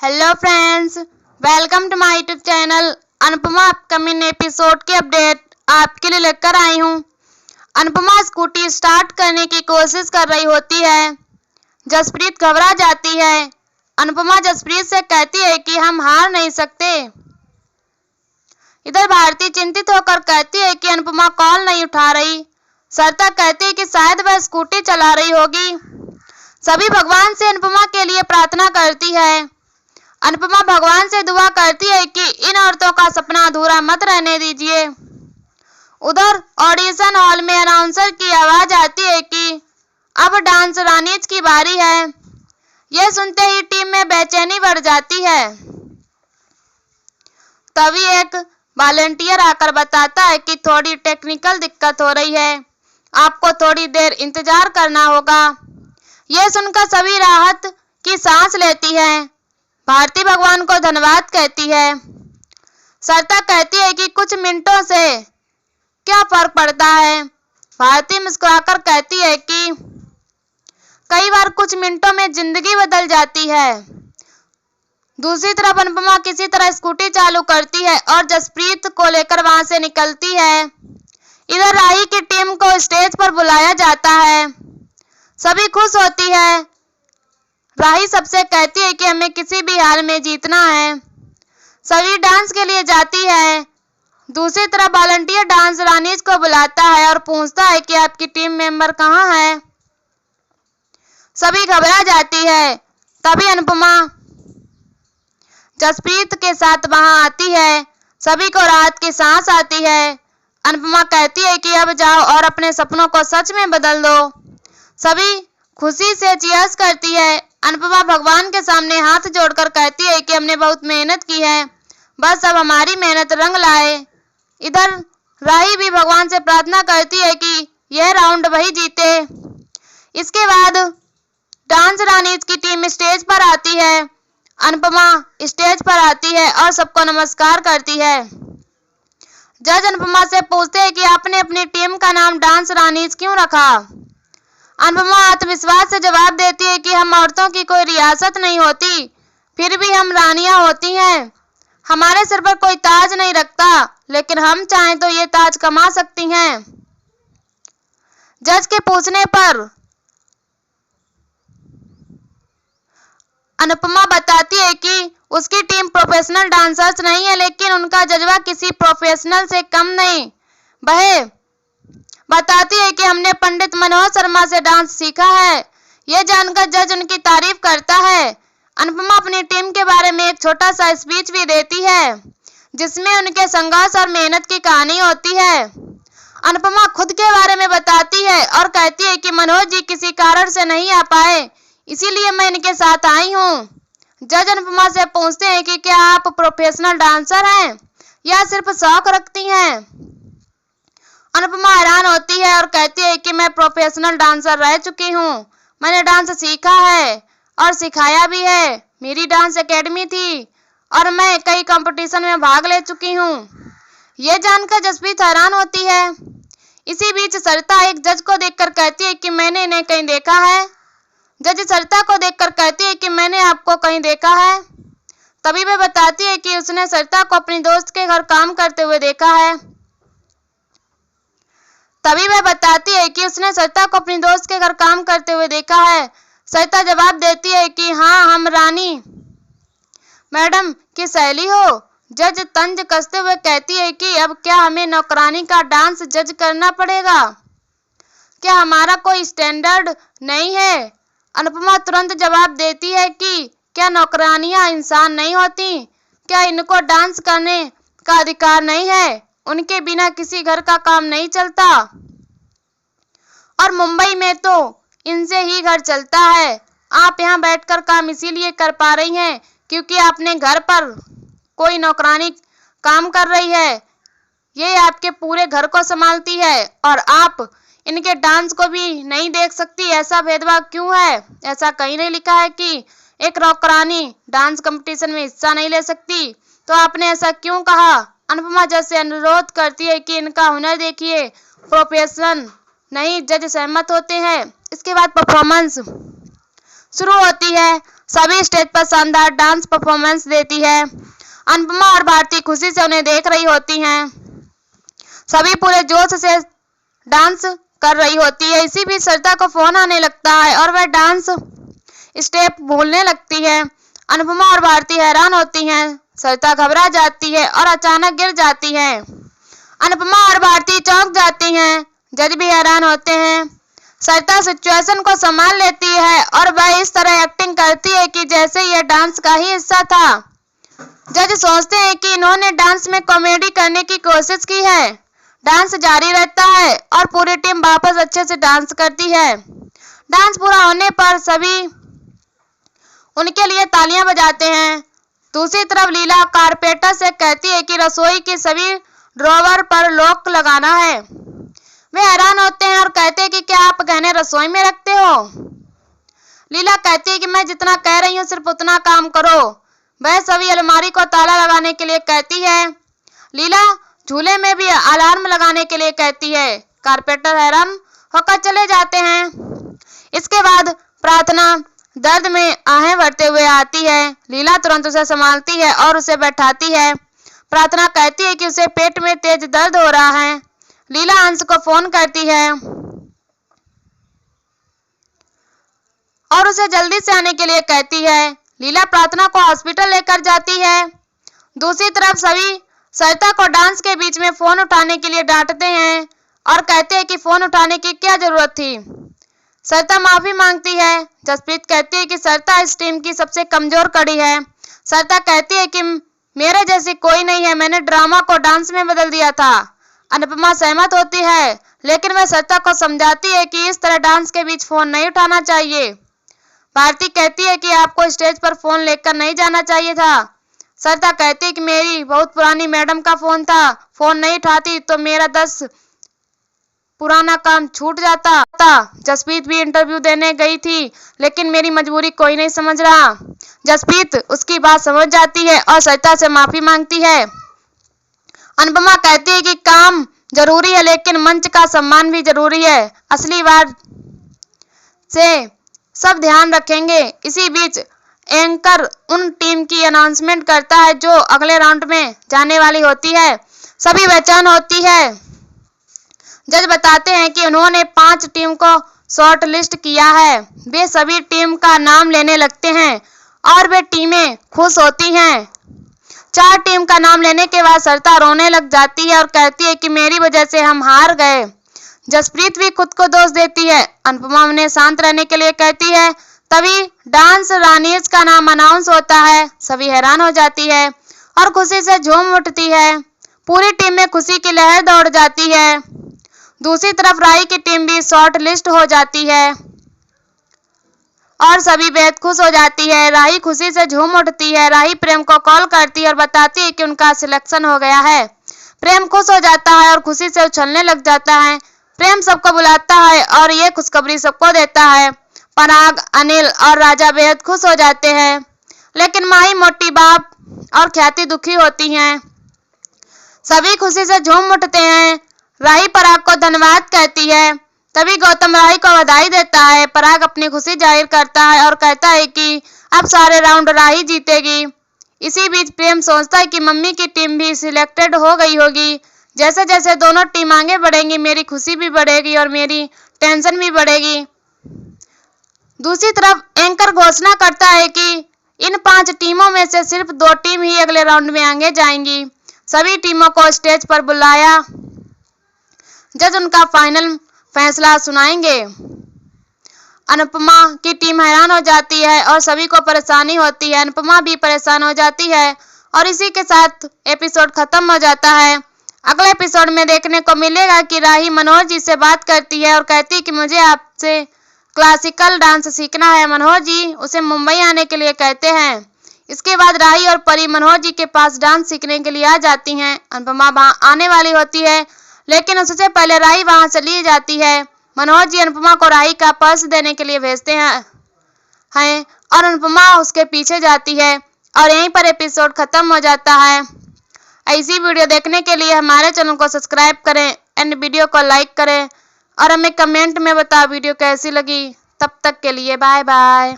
Hello friends, welcome to my YouTube channel. Anupama upcoming episode की update आपके लिए लेकर आई हूँ। अनुपमा स्कूटी स्टार्ट करने की कोशिश कर रही होती है। जसप्रीत घबरा जाती है। अनुपमा जसप्रीत से कहती है कि हम हार नहीं सकते। इधर भारती चिंतित होकर कहती है कि अनुपमा कॉल नहीं उठा रही। सरिता कहती है कि शायद वह स्कूटी चला रही होगी। सभी भगवान से अनुपमा के लिए प्रार्थना करती है। अनुपमा भगवान से दुआ करती है कि इन औरतों का सपना अधूरा मत रहने दीजिए। उधर ऑडिशन हॉल में अनाउंसर की आवाज आती है कि अब डांस रानीज की बारी है। यह सुनते ही टीम में बेचैनी बढ़ जाती है। तभी एक वॉलंटियर आकर बताता है कि थोड़ी टेक्निकल दिक्कत हो रही है, आपको थोड़ी देर इंतजार करना होगा। यह सुनकर सभी राहत की सांस लेती है। भारती भगवान को धन्यवाद कहती है। सरिता कहती है कि कुछ मिनटों से क्या फर्क पड़ता है। भारती मुस्कुराकर कहती है कि कई बार कुछ मिनटों में जिंदगी बदल जाती है। दूसरी तरफ अनुपमा किसी तरह स्कूटी चालू करती है और जसप्रीत को लेकर वहां से निकलती है। इधर राही की टीम को स्टेज पर बुलाया जाता है। सभी खुश होती है। राही सबसे कहती है कि हमें किसी भी हाल में जीतना है। सभी डांस के लिए जाती है। दूसरी तरफ वॉलंटियर डांस रानीज को बुलाता है और पूछता है कि आपकी टीम मेंबर कहाँ है। सभी घबरा जाती है। तभी अनुपमा जसप्रीत के साथ वहां आती है। सभी को राहत की सांस आती है। अनुपमा कहती है कि अब जाओ और अपने सपनों को सच में बदल दो। सभी खुशी से चीयर्स करती है। अनुपमा भगवान के सामने हाथ जोड़कर कहती है कि हमने बहुत मेहनत की है, बस अब हमारी मेहनत रंग लाए। इधर राही भी भगवान से प्रार्थना करती है कि यह राउंड वही जीते। इसके बाद डांस रानीज की टीम स्टेज पर आती है। अनुपमा स्टेज पर आती है और सबको नमस्कार करती है। जज अनुपमा से पूछते हैं कि आपने अपनी टीम का नाम डांस रानीज क्यों रखा। अनुपमा आत्मविश्वास से जवाब देती है कि हम औरतों की कोई रियासत नहीं होती, फिर भी हम रानियां होती हैं। हमारे सिर पर कोई ताज नहीं रखता, लेकिन हम चाहें तो ये ताज कमा सकती हैं। जज के पूछने पर अनुपमा बताती है कि उसकी टीम प्रोफेशनल डांसर्स नहीं है, लेकिन उनका जज्बा किसी प्रोफेशनल से कम नहीं। वह बताती है कि हमने पंडित मनोहर शर्मा से डांस सीखा है। यह जानकर जज उनकी तारीफ करता है। अनुपमा अपनी टीम के बारे में एक छोटा सा स्पीच भी देती है, जिसमें उनके संघर्ष और मेहनत की कहानी होती है। अनुपमा खुद के बारे में बताती है और कहती है कि मनोहर जी किसी कारण से नहीं आ पाए, इसीलिए मैं इनके साथ आई हूँ। जज अनुपमा से पूछते हैं कि क्या आप प्रोफेशनल डांसर हैं या सिर्फ शौक रखती हैं। अनुपमा हैरान होती है और कहती है कि मैं प्रोफेशनल डांसर रह चुकी हूँ। मैंने डांस सीखा है और सिखाया भी है। मेरी डांस एकेडमी थी और मैं कई कंपटीशन में भाग ले चुकी हूँ। यह जानकर जसप्रीत हैरान होती है। इसी बीच सरिता एक जज को देखकर कहती है कि मैंने इन्हें कहीं देखा है। जज सरिता को देखकर कहती है कि मैंने आपको कहीं देखा है। तभी वह बताती है कि उसने सरिता को अपनी दोस्त के घर काम करते हुए देखा है। सरिता जवाब देती है कि हाँ, हम रानी मैडम की सहेली हो। जज तंज कसते हुए कहती है कि अब क्या हमें नौकरानी का डांस जज करना पड़ेगा? क्या हमारा कोई स्टैंडर्ड नहीं है? अनुपमा तुरंत जवाब देती है कि क्या नौकरानियां इंसान नहीं होती? क्या इनको डांस करने का अधिकार नहीं है? उनके बिना किसी घर का काम नहीं चलता और मुंबई में तो इनसे ही घर चलता है। आप यहाँ बैठकर काम इसीलिए कर पा रही हैं क्योंकि आपने घर पर कोई नौकरानी काम कर रही है। ये आपके पूरे घर को संभालती है और आप इनके डांस को भी नहीं देख सकती। ऐसा भेदभाव क्यों है? ऐसा कहीं नहीं लिखा है कि एक नौकरानी डांस कंपटीशन में हिस्सा नहीं ले सकती, तो आपने ऐसा क्यों कहा? अनुपमा जज से अनुरोध करती है कि इनका हुनर देखिए, प्रोफेशन नहीं। जज सहमत होते हैं। इसके बाद परफॉर्मेंस शुरू होती है। सभी स्टेज पर शानदार डांस परफॉर्मेंस देती है। अनुपमा और भारती खुशी से उन्हें देख रही होती हैं। सभी पूरे जोश से डांस कर रही होती है। इसी बीच सरिता को फोन आने लगता है और वह डांस स्टेप भूलने लगती है। अनुपमा और भारती हैरान होती हैं। सरिता घबरा जाती है और अचानक गिर जाती है। अनुपमा और भारती चौंक जाती हैं। जज भी हैरान होते हैं। सरिता सिचुएशन को संभाल लेती है और वह इस तरह एक्टिंग करती है कि जैसे यह डांस का ही हिस्सा था। जज सोचते हैं कि इन्होंने डांस में कॉमेडी करने की कोशिश की है। डांस जारी रहता है और पूरी टीम वापस अच्छे से डांस करती है। डांस पूरा होने पर सभी उनके लिए तालियां बजाते हैं। दूसरी तरफ लीला कारपेंटर से कहती है कि रसोई की सभी ड्रॉवर पर लॉक लगाना है। वे हैरान होते हैं और कहते हैं कि क्या आप गहने रसोई में रखते हो? लीला कहती है कि मैं जितना कह रही हूँ सिर्फ उतना काम करो। वह सभी अलमारी को ताला लगाने के लिए कहती है। लीला झूले में भी अलार्म लगाने के लिए कहती है। कारपेंटर हैरान होकर चले जाते हैं। इसके बाद प्रार्थना दर्द में आहें भरते हुए आती है। लीला तुरंत उसे संभालती है और उसे बैठाती है। प्रार्थना कहती है कि उसे पेट में तेज दर्द हो रहा है। लीला अंश को फोन करती है और उसे जल्दी से आने के लिए कहती है। लीला प्रार्थना को हॉस्पिटल लेकर जाती है। दूसरी तरफ सभी सरिता को डांस के बीच में फोन उठाने के लिए डांटते हैं और कहते हैं कि फोन उठाने की क्या जरूरत थी। सरिता माफी मांगती है। जसप्रीत कहती है कि सरिता इस टीम की सबसे कमजोर कड़ी है। सरिता कहती है कि मेरे जैसी कोई नहीं है, मैंने ड्रामा को डांस में बदल दिया था। अनुपमा सहमत होती है, लेकिन वह सरिता को समझाती है कि इस तरह डांस के बीच फोन नहीं उठाना चाहिए। भारती कहती है कि आपको स्टेज पर फोन लेकर नहीं जाना चाहिए था। सरिता कहती है कि मेरी बहुत पुरानी मैडम का फोन था, फोन नहीं उठाती तो मेरा 10 पुराना काम छूट जाता। जसप्रीत भी इंटरव्यू देने गई थी, लेकिन मेरी मजबूरी कोई नहीं समझ रहा। जसप्रीत उसकी बात समझ जाती है और सरिता से माफी मांगती है। अनुपमा कहती है कि काम जरूरी है, लेकिन मंच का सम्मान भी जरूरी है। असली बार से सब ध्यान रखेंगे। इसी बीच एंकर उन टीम की अनाउंसमेंट करता है जो अगले राउंड में जाने वाली होती है। सभी बेचैन होती है। जज बताते हैं कि उन्होंने 5 टीम को शॉर्ट लिस्ट किया है। वे सभी टीम का नाम लेने लगते हैं और वे टीमें खुश होती हैं। 4 टीम का नाम लेने के बाद सरिता रोने लग जाती है और कहती है कि मेरी वजह से हम हार गए। जसप्रीत भी खुद को दोष देती है। अनुपमा उन्हें शांत रहने के लिए कहती है। तभी डांस रानीज का नाम अनाउंस होता है। सभी हैरान हो जाती है और खुशी से झूम उठती है। पूरी टीम में खुशी की लहर दौड़ जाती है। दूसरी तरफ राही की टीम भी शॉर्ट लिस्ट हो जाती है और सभी बेहद खुश हो जाती है। राही खुशी से झूम उठती है। राही प्रेम को कॉल करती है और बताती है कि उनका सिलेक्शन हो गया है। प्रेम खुश हो जाता है और खुशी से उछलने लग जाता है। प्रेम सबको बुलाता है और ये खुशखबरी सबको देता है। पराग, अनिल और राजा बेहद खुश हो जाते हैं, लेकिन माही, मोटी बाप और ख्याति दुखी होती हैं। सभी खुशी से झूम उठते हैं। राही पराग को धन्यवाद कहती है। तभी गौतम राही को बधाई देता है। पराग अपनी खुशी जाहिर करता है और कहता है कि अब सारे राउंड राही जीतेगी। इसी बीच प्रेम सोचता है कि मम्मी की टीम भी सिलेक्टेड हो गई होगी। जैसे जैसे दोनों टीम आगे बढ़ेंगी मेरी खुशी भी बढ़ेगी और मेरी टेंशन भी बढ़ेगी। दूसरी तरफ एंकर घोषणा करता है कि इन 5 टीमों में से सिर्फ 2 टीम ही अगले राउंड में आगे जाएंगी। सभी टीमों को स्टेज पर बुलाया। जज उनका फाइनल फैसला सुनाएंगे। अनुपमा की टीम हैरान हो जाती है और सभी को परेशानी होती है। अनुपमा भी परेशान हो जाती है और इसी के साथ एपिसोड खत्म हो जाता है। अगले एपिसोड में देखने को मिलेगा कि राही मनोहर जी से बात करती है और कहती है कि मुझे आपसे क्लासिकल डांस सीखना है। मनोहर जी उसे मुंबई आने के लिए कहते हैं। इसके बाद राही और परी मनोहर जी के पास डांस सीखने के लिए आ जाती हैं। अनुपमा वहां आने वाली होती है, लेकिन उससे पहले राही वहां चली जाती है। मनोहर जी अनुपमा को राही का पर्स देने के लिए भेजते हैं और अनुपमा उसके पीछे जाती है और यहीं पर एपिसोड खत्म हो जाता है। ऐसी वीडियो देखने के लिए हमारे चैनल को सब्सक्राइब करें एंड वीडियो को लाइक करें और हमें कमेंट में बताओ वीडियो कैसी लगी। तब तक के लिए बाय बाय।